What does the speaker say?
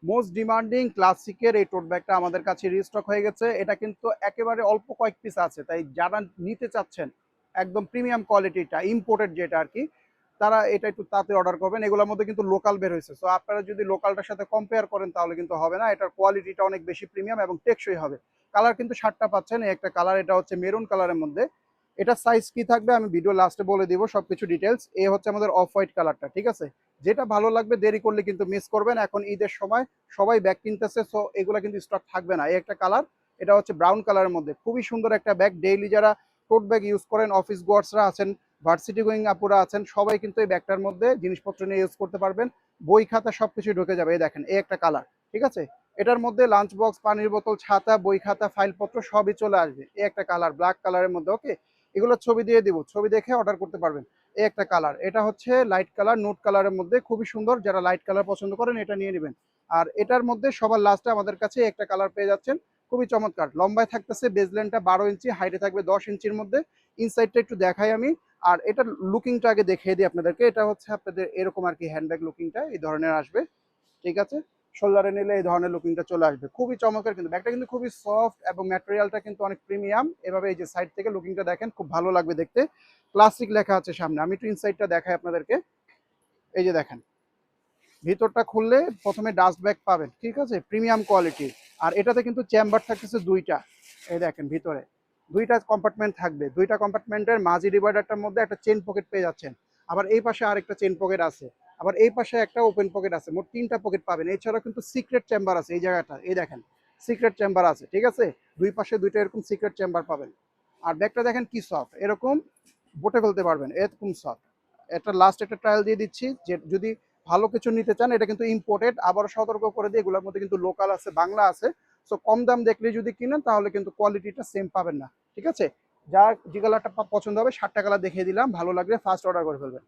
Most demanding ক্লাসিকের এই টোট ব্যাগটা আমাদের কাছে রিস্টক হয়ে গেছে। এটা কিন্তু একেবারে অল্প কয়েক পিস আছে, তাই যারা নিতে চাচ্ছেন একদম প্রিমিয়াম কোয়ালিটিটা ইম্পোর্টেড যেটা আর কি, তারা এটা একটু তাড়াতাড়ি অর্ডার করবেন। এগুলোর মধ্যে কিন্তু লোকাল বের হয়েছে, সো আপনারা যদি লোকালটার সাথে কম্পেয়ার করেন তাহলে কিন্তু হবে না। এটার কোয়ালিটিটা অনেক বেশি প্রিমিয়াম এবং টেকসই হবে। কালার কিন্তু 7টা পাচ্ছেন, এই একটা কালার, এটা হচ্ছে মেরুন কালারের মধ্যে। এটা সাইজ কি থাকবে আমি ভিডিও লাস্টে বলে দিব সবকিছু ডিটেলস। এই হচ্ছে আমাদের অফ হোয়াইট কালারটা, ঠিক আছে? যেটা ভালো লাগবে, দেরি করলে কিন্তু মিস করবেন। এখন ঈদের সময় সবাই ব্যাগ কিনতেছে, সো এগুলো কিন্তু স্টক থাকবে না। এই একটা কালার, এটা হচ্ছে ব্রাউন কালারের মধ্যে, খুবই সুন্দর একটা ব্যাগ। ডেইলি যারা টোট ব্যাগ ইউজ করেন, অফিস গোয়ার্সরা আছেন, ভার্সিটি গোয়িং আপুরা আছেন, সবাই কিন্তু এই ব্যাগটার মধ্যে জিনিসপত্র নিয়ে ইউজ করতে পারবেন। বই খাতা সবকিছু ঢুকে যাবে। এই দেখেন, এই একটা কালার, ঠিক আছে? এটার মধ্যে লাঞ্চ বক্স, পানির বোতল, ছাতা, বই খাতা, ফাইলপত্র সবই চলে আসবে। এই একটা কালার, ব্ল্যাক কালারের মধ্যে। ওকে, এগুলোর ছবি দিয়ে দিব, ছবি দেখে অর্ডার করতে পারবেন। এই একটা কালার, এটা হচ্ছে লাইট কালার, নোট কালারের মধ্যে, খুবই সুন্দর। যারা লাইট কালার পছন্দ করেন এটা নিয়ে নেবেন। আর এটার মধ্যে সবার লাস্টে আমাদের কাছে একটা কালার পেয়ে যাচ্ছেন, খুবই চমৎকার। লম্বায় থাকতেছে বেজলেনটা 12 ইঞ্চি, হাইটে থাকবে 10 ইঞ্চির মধ্যে। ইনসাইডটা একটু দেখাই আমি। আর এটার লুকিংটা আগে দেখিয়ে দিই আপনাদেরকে। এটা হচ্ছে আপনাদের এরকম আর কি, হ্যান্ডব্যাগ লুকিংটা এই ধরনের আসবে, ঠিক আছে? শোল্ডারে নিলে এই ধরনের লুকিংটা চলে আসবে, খুবই চমৎকার। কিন্তু ব্যাগটা কিন্তু খুবই সফট এবং ম্যাটেরিয়ালটা কিন্তু অনেক প্রিমিয়াম। এভাবে এই যে সাইড থেকে লুকিংটা দেখেন, খুব ভালো লাগবে দেখতে। ক্লাসিক লেখা আছে সামনে, আমি একটু ইনসাইডটা দেখাই আপনাদেরকে। এই যে দেখেন, ভিতরটা খুললে প্রথমে ডাস্ট ব্যাগ পাবেন, ঠিক আছে, প্রিমিয়াম কোয়ালিটি। আর এটাতে কিন্তু চেম্বার থাকতেছে দুইটা। এই দেখেন, ভিতরে দুইটা কম্পার্টমেন্ট থাকবে। দুইটা কম্পার্টমেন্টের মাঝি ডিভাইডারটার মধ্যে একটা চেন পকেট পেয়ে যাচ্ছেন। আবার এই পাশে আরেকটা চেন পকেট আছে। আবার এই পাশে একটা ওপেন পকেট আছে, মোট 3টা পকেট পাবেন। এছাড়াও কিন্তু সিক্রেট চেম্বার আছে এই জায়গাটা, এই দেখেন, সিক্রেট চেম্বার আছে, ঠিক আছে? দুই পাশে দুইটা এরকম সিক্রেট চেম্বার পাবেন। আর ব্যাগটা দেখেন কি সফট, এরকম বটে ফেলতে পারবেন, এরকম সফট। এটা লাস্ট একটা ট্রায়াল দিয়ে দিচ্ছি, যে যদি ভালো কিছু নিতে চান, এটা কিন্তু ইম্পোর্টেড। আবার সতর্ক করে দিই, এগুলোর মধ্যে কিন্তু লোকাল আছে, বাংলা আছে। সো কম দাম দেখলে যদি কিনেন তাহলে কিন্তু কোয়ালিটিটা সেম পাবেন না, ঠিক আছে? যার যে কালারটা পছন্দ হবে, 7টা কালার দেখিয়ে দিলাম, ভালো লাগলে ফার্স্ট অর্ডার করে ফেলবেন।